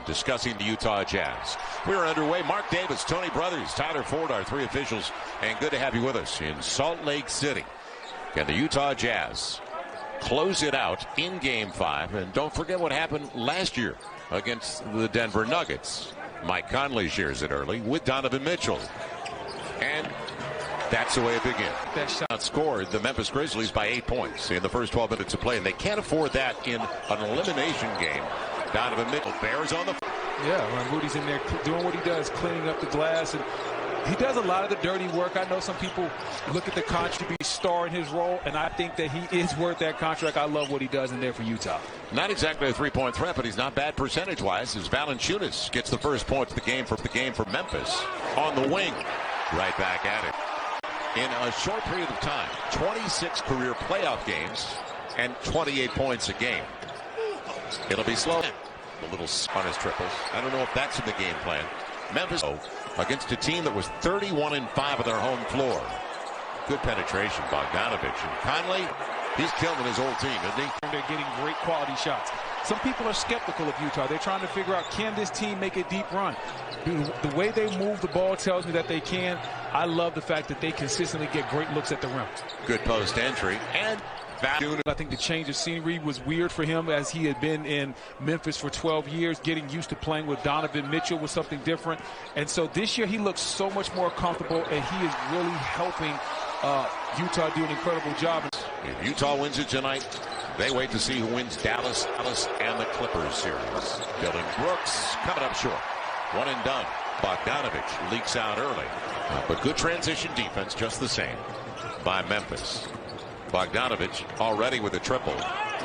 discussing the Utah Jazz. We are underway. Mark Davis, Tony Brothers, Tyler Ford, our three officials, and good to have you with us in Salt Lake City. Can the Utah Jazz close it out in Game 5? And don't forget what happened last year against the Denver Nuggets. Mike Conley shares it early with Donovan Mitchell. And that's the way it begins. That shot scored the Memphis Grizzlies by 8 points in the first 12 minutes of play, and they can't afford that in an elimination game. Donovan Mitchell bears on the... Yeah, when Rudy's in there doing what he does, cleaning up the glass, and he does a lot of the dirty work. I know some people look at the contract to be a star in his role, and I think that he is worth that contract. I love what he does in there for Utah. Not exactly a three-point threat, but he's not bad percentage-wise, as Valanciunas gets the first point of the game for Memphis. On the wing, right back at it. In a short period of time, 26 career playoff games and 28 points a game. It'll be slow. A little on his triples. I don't know if that's in the game plan. Memphis against a team that was 31-5 on their home floor. Good penetration, Bogdanovich. And Conley, he's killing his old team, isn't he? They're getting great quality shots. Some people are skeptical of Utah. They're trying to figure out, can this team make a deep run? The way they move the ball tells me that they can. I love the fact that they consistently get great looks at the rim. Good post entry. And I think the change of scenery was weird for him, as he had been in Memphis for 12 years. Getting used to playing with Donovan Mitchell was something different. And so this year he looks so much more comfortable, and he is really helping Utah do an incredible job. If Utah wins it tonight, they wait to see who wins Dallas and the Clippers series. Dylan Brooks coming up short. One and done. Bogdanovich leaks out early. But good transition defense just the same by Memphis. Bogdanovich already with a triple.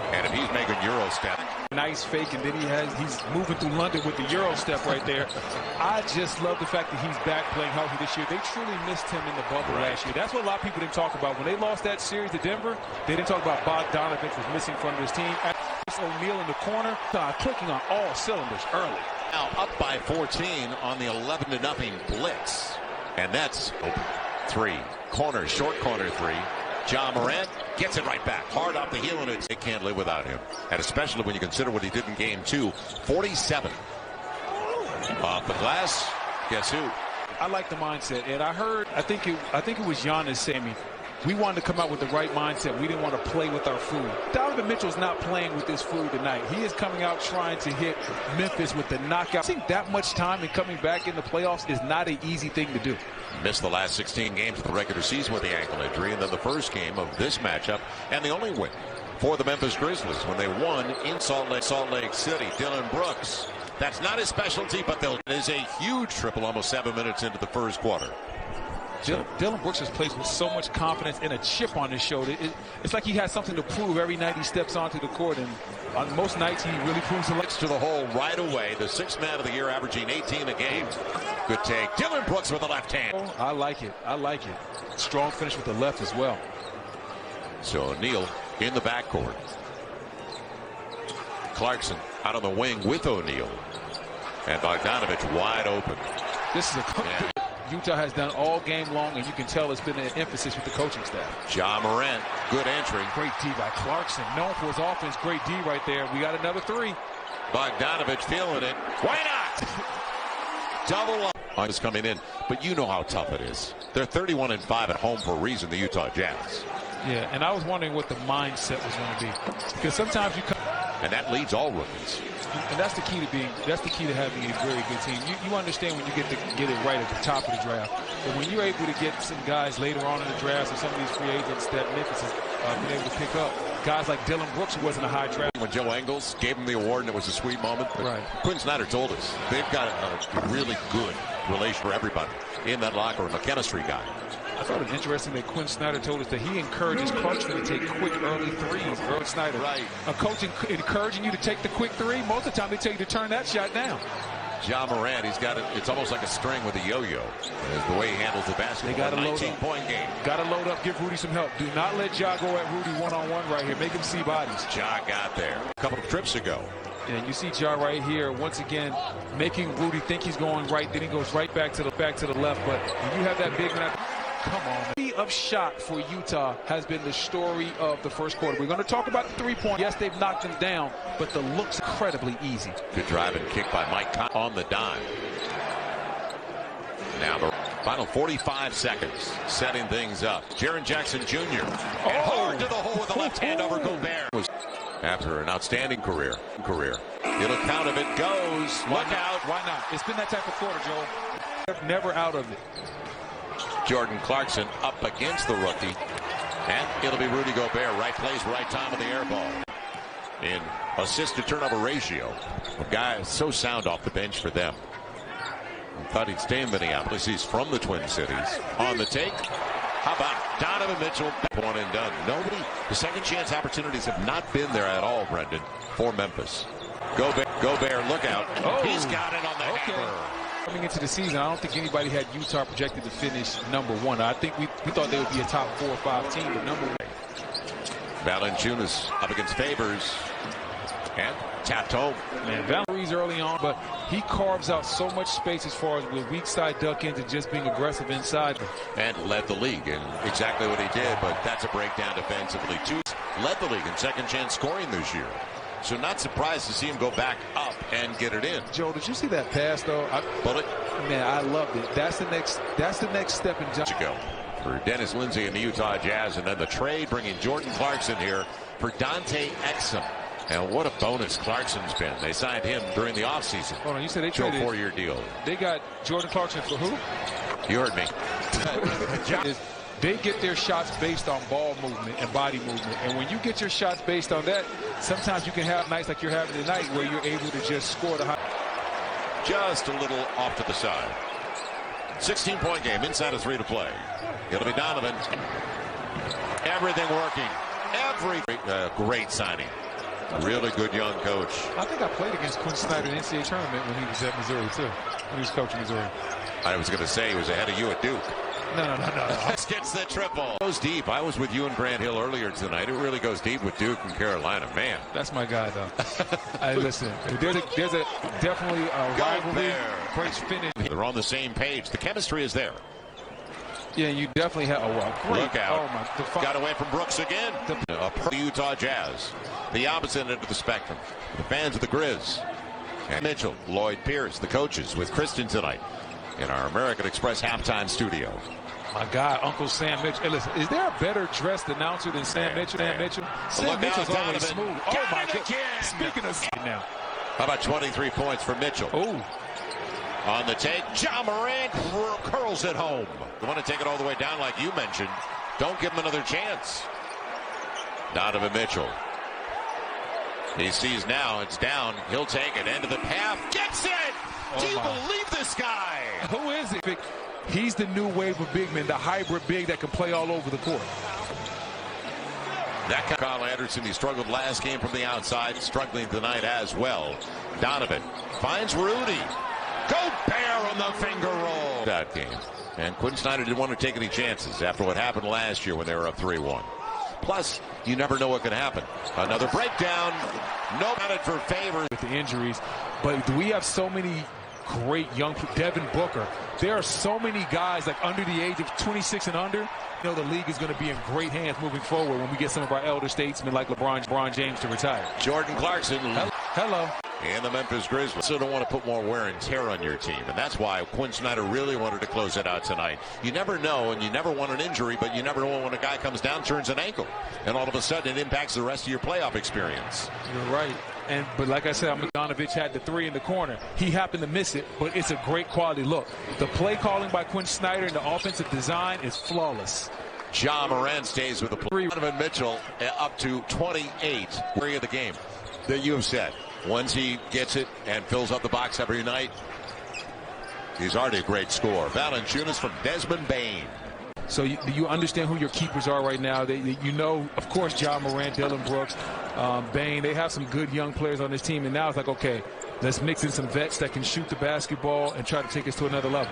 And if he's making Euro step. Nice fake, and then he's moving through London with the Euro step right there. I just love the fact that he's back playing healthy this year. They truly missed him in the bubble last year. That's what a lot of people didn't talk about. When they lost that series to Denver, they didn't talk about Bogdanovich was missing from his team. O'Neal in the corner, clicking on all cylinders early. Now up by 14 on the 11-0 blitz. And that's open. Three. Corner, short corner three. Ja Morant gets it right back. Hard off the heel, and they can't live without him. And especially when you consider what he did in Game 2. 47. Off the glass. Guess who? I like the mindset. And I think it was Giannis saying me, we wanted to come out with the right mindset. We didn't want to play with our food. Donovan Mitchell's not playing with his food tonight. He is coming out trying to hit Memphis with the knockout. I think that much time and coming back in the playoffs is not an easy thing to do. Missed the last 16 games of the regular season with the ankle injury, and then the first game of this matchup, and the only win for the Memphis Grizzlies when they won in Salt Lake City. Dylan Brooks. That's not his specialty, but it is a huge triple almost 7 minutes into the first quarter. Dylan Brooks has played with so much confidence and a chip on his shoulder. It's like he has something to prove every night he steps onto the court, and on most nights he really proves it. To the hole right away. The sixth man of the year, averaging 18 a game. Good take. Dylan Brooks with the left hand. I like it. I like it. Strong finish with the left as well. So O'Neal in the backcourt. Clarkson out on the wing with O'Neal. And Bogdanovich wide open. This is a Utah has done all game long, and you can tell it's been an emphasis with the coaching staff. Ja Morant, good entry. Great D by Clarkson. Known for his offense. Great D right there. We got another three. Bogdanovich feeling it. Why not? Double up. Is coming in, but you know how tough it is. They're 31-5 at home for a reason, the Utah Jazz. Yeah, and I was wondering what the mindset was going to be, because sometimes you come. And that leads all rookies. And that's the key to having a very good team. You understand when you get it right at the top of the draft. But when you're able to get some guys later on in the draft, and some of these free agents that Memphis has been able to pick up, guys like Dylan Brooks, who wasn't a high draft. When Joe Ingles gave him the award, and it was a sweet moment. Right. Quinn Snyder told us they've got a really good relation for everybody in that locker room, a chemistry guy. I thought it was interesting that Quinn Snyder told us that he encourages Clarkson to take quick early threes. Earl Snyder, right? A coach encouraging you to take the quick three. Most of the time, they tell you to turn that shot down. Ja Morant, he's got it. It's almost like a string with a yo-yo. Is the way he handles the basketball. They got to 19-point game. Got to load up. Give Rudy some help. Do not let Ja go at Rudy one-on-one right here. Make him see bodies. Ja got there a couple of trips ago. And you see Ja right here once again making Rudy think he's going right. Then he goes right back to the left. But when you have that big man. Come on. The of shot for Utah has been the story of the first quarter. We're going to talk about the three-point. Yes, they've knocked them down, but the look's incredibly easy. Good drive and kick by Mike on the dime. Now the final 45 seconds, setting things up. Jaren Jackson Jr. And hard to the hole with the left hand over Gobert. After an outstanding career. It'll count if it goes. Look out. Why not? It's been that type of quarter, Joel. Never out of it. Jordan Clarkson up against the rookie. And it'll be Rudy Gobert. Right place, right time on the air ball. In assist to turnover ratio. A guy so sound off the bench for them. Thought he'd stay in Minneapolis. He's from the Twin Cities. On the take. How about Donovan Mitchell? One and done. Nobody. The second chance opportunities have not been there at all, Brendan, for Memphis. Gobert, look out. Oh, he's got it on the hammer. Coming into the season, I don't think anybody had Utah projected to finish #1. I think we thought they would be a top 4 or 5 team, but #1. Valanciunas up against Favors. And tapped home. Man, Valanciunas early on, but he carves out so much space as far as with weak side duck into just being aggressive inside. And led the league in exactly what he did, but that's a breakdown defensively too. Led the league in second chance scoring this year. So not surprised to see him go back up and get it in. Joe, did you see that pass though? Bullet. Man, I loved it. That's the next step in go for Dennis Lindsey and the Utah Jazz, and then the trade bringing Jordan Clarkson here for Dante Exum. And what a bonus Clarkson's been. They signed him during the offseason. Hold on, you said they to a traded 4-year deal. They got Jordan Clarkson for who? You heard me. They get their shots based on ball movement and body movement. And when you get your shots based on that, sometimes you can have nights like you're having tonight where you're able to just score the high. Just a little off to the side. 16-point game, inside of 3 to play. It'll be Donovan. Everything working. Great signing. Really good young coach. I think I played against Quinn Snyder in the NCAA tournament when he was at Missouri, too. When he was coaching Missouri. I was going to say he was ahead of you at Duke. No. Gets the triple. Goes deep. I was with you and Grant Hill earlier tonight. It really goes deep with Duke and Carolina. Man. That's my guy, though. Hey, listen, there's a definitely a rivalry. Great finish. They're on the same page. The chemistry is there. Yeah, you definitely have. Great. Look out. Oh, my. Got away from Brooks again. The Utah Jazz. The opposite end of the spectrum. The fans of the Grizz. And Mitchell, Lloyd Pierce, the coaches with Kristen tonight in our American Express halftime studio. My God, Uncle Sam Mitchell. Hey, listen, is there a better dressed announcer than Sam Mitchell? Sam Mitchell's always smooth. Oh, my God. Speaking of now. How about 23 points for Mitchell? Oh. On the take, Ja Morant curls it home. You want to take it all the way down like you mentioned. Don't give him another chance. Donovan Mitchell. He sees now it's down. He'll take it. End of the path. Gets it! Do you believe this guy? Who is it? He's the new wave of big men, the hybrid big that can play all over the court. That Kyle Anderson, he struggled last game from the outside, struggling tonight as well. Donovan finds Rudy. Gobert on the finger roll. That game. And Quinn Snyder didn't want to take any chances after what happened last year when they were up 3-1. Plus, you never know what can happen. Another breakdown. No credit for Favors. With the injuries. But we have so many great young people. Devin Booker. There are so many guys like under the age of 26 and under. You know the league is going to be in great hands moving forward when we get some of our elder statesmen like LeBron James to retire. Jordan Clarkson. Hello. And the Memphis Grizzlies still don't want to put more wear and tear on your team. And that's why Quinn Snyder really wanted to close it out tonight. You never know, and you never want an injury, but you never know when a guy comes down, turns an ankle. And all of a sudden it impacts the rest of your playoff experience. You're right. But like I said, Bogdanovic had the 3 in the corner. He happened to miss it, but it's a great quality look. The play calling by Quinn Snyder and the offensive design is flawless. Ja Morant stays with the play. Donovan Mitchell up to 28. Worry of the game that you have said. Once he gets it and fills up the box every night, he's already a great scorer. Valanciunas from Desmond Bain. So you understand who your keepers are right now. You know, of course, Ja Morant, Dillon Brooks, Bain. They have some good young players on this team. And now it's like, okay, let's mix in some vets that can shoot the basketball and try to take us to another level.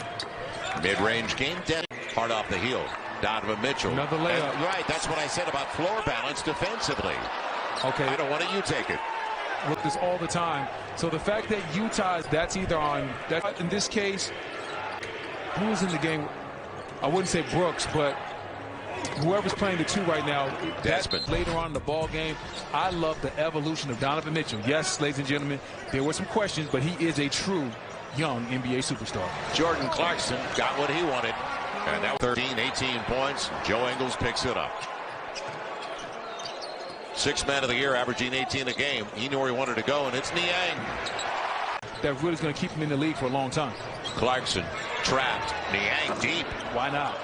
Mid-range game, hard off the heel. Donovan Mitchell. Another layup. And, right, that's what I said about floor balance defensively. Okay. I don't want it, you take it. With this all the time. So the fact that Utah, that's either on, that in this case, who was in the game? I wouldn't say Brooks, but whoever's playing the 2 right now, Desmond. Later on in the ball game, I love the evolution of Donovan Mitchell. Yes, ladies and gentlemen, there were some questions, but he is a true young NBA superstar. Jordan Clarkson got what he wanted, and that was 13, 18 points. Joe Ingles picks it up. 6th man of the year, averaging 18 a game. He knew where he wanted to go, and it's Niang. That really is going to keep him in the league for a long time. Clarkson trapped. Niang deep. Why not?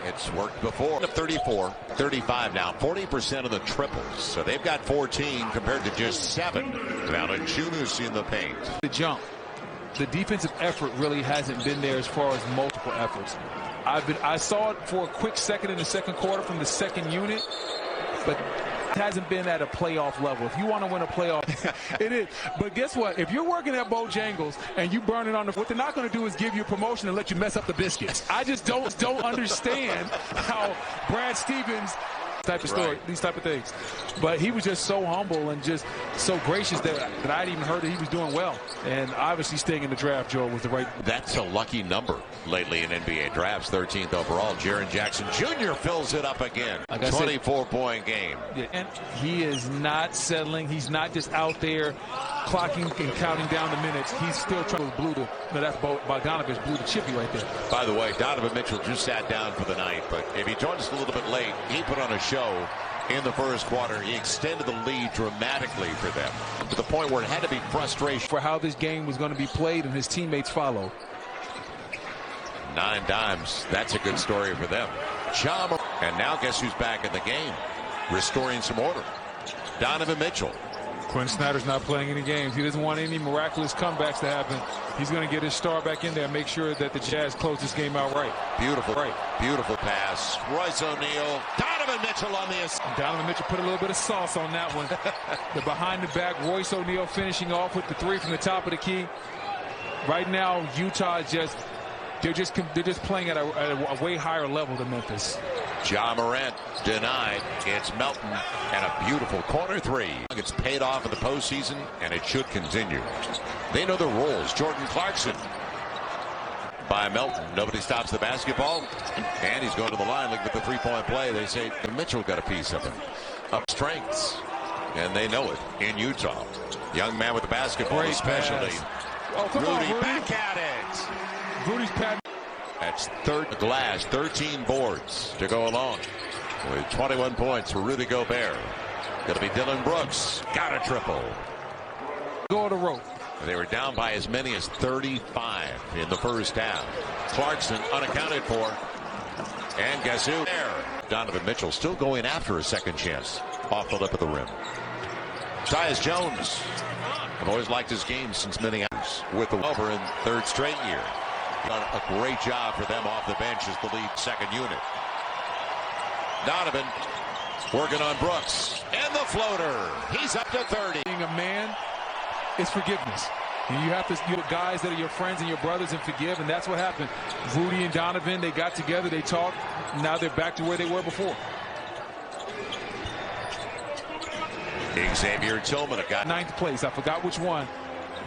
It's worked before. 34, 35 now. 40% of the triples. So they've got 14 compared to just 7. Now to Junis in the paint. The jump. The defensive effort really hasn't been there as far as multiple efforts. I saw it for a quick second in the second quarter from the second unit, but it hasn't been at a playoff level. If you want to win a playoff, it is. But guess what? If you're working at Bojangles and you burn it on what they're not going to do is give you a promotion and let you mess up the biscuits. I just don't understand how Brad Stevens type of story, these type of things. But he was just so humble and just so gracious that I hadn't even heard that he was doing well. And obviously staying in the draft, Joe, was the right. That's a lucky number lately in NBA drafts. 13th overall. Jaren Jackson Jr. fills it up again. Like 24-point game. Yeah, and he is not settling. He's not just out there clocking and counting down the minutes. He's still trying to blew the. No, that's Bogdanovich blew the chippy right there. By the way, Donovan Mitchell just sat down for the night, but if he joined us a little bit late, he put on a show in the first quarter. He extended the lead dramatically for them to the point where it had to be frustration for how this game was going to be played, and his teammates followed. 9 dimes. That's a good story for them. And now guess who's back in the game, restoring some order? Donovan Mitchell. Quinn Snyder's not playing any games. He doesn't want any miraculous comebacks to happen. He's going to get his star back in there and make sure that the Jazz close this game out right. Beautiful, beautiful pass. Royce O'Neal. Donovan Mitchell on the assist. Donovan Mitchell put a little bit of sauce on that one. The behind the back, Royce O'Neal finishing off with the 3 from the top of the key. Right now, Utah just they're just playing at a way higher level than Memphis. Ja Morant denied. It's Melton and a beautiful corner 3. It's paid off in the postseason, and it should continue. They know their roles. Jordan Clarkson by Melton. Nobody stops the basketball, and he's going to the line looking at the 3-point play. They say Mitchell got a piece of it. Up strengths, and they know it in Utah. Young man with the basketball, especially. Oh, come on, Rudy. Back at it. Rudy's pad. That's third glass, 13 boards to go along with 21 points for Rudy Gobert. Going to be Dylan Brooks. Got a triple. Go to the rope. They were down by as many as 35 in the first half. Clarkson unaccounted for. And guess who? There. Donovan Mitchell still going after a second chance off the lip of the rim. Tyus Jones. I've always liked his game since Minneapolis with the over in 3rd straight year. Done a great job for them off the bench as the lead second unit. Donovan working on Brooks. And the floater. He's up to 30. Being a man is forgiveness. You have guys that are your friends and your brothers and forgive, and that's what happened. Rudy and Donovan, they got together, they talked. Now they're back to where they were before. Xavier Tillman got 9th place. I forgot which one.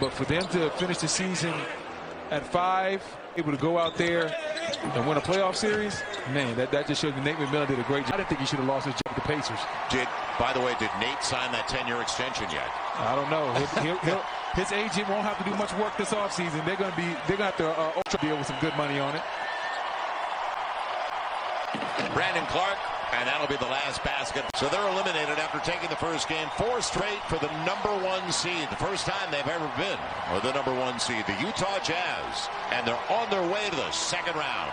But for them to finish the season at 5, able to go out there and win a playoff series, man, that just shows you Nate McMillan did a great job. I didn't think he should have lost his job with the Pacers. By the way, did Nate sign that 10-year extension yet? I don't know. His agent won't have to do much work this offseason. They're going to have to ultra deal with some good money on it. Brandon Clark, and that'll be the last basket. So they're eliminated after taking the first game. 4 straight for the number 1 seed. The first time they've ever been, or the number 1 seed, the Utah Jazz. And they're on their way to the second round.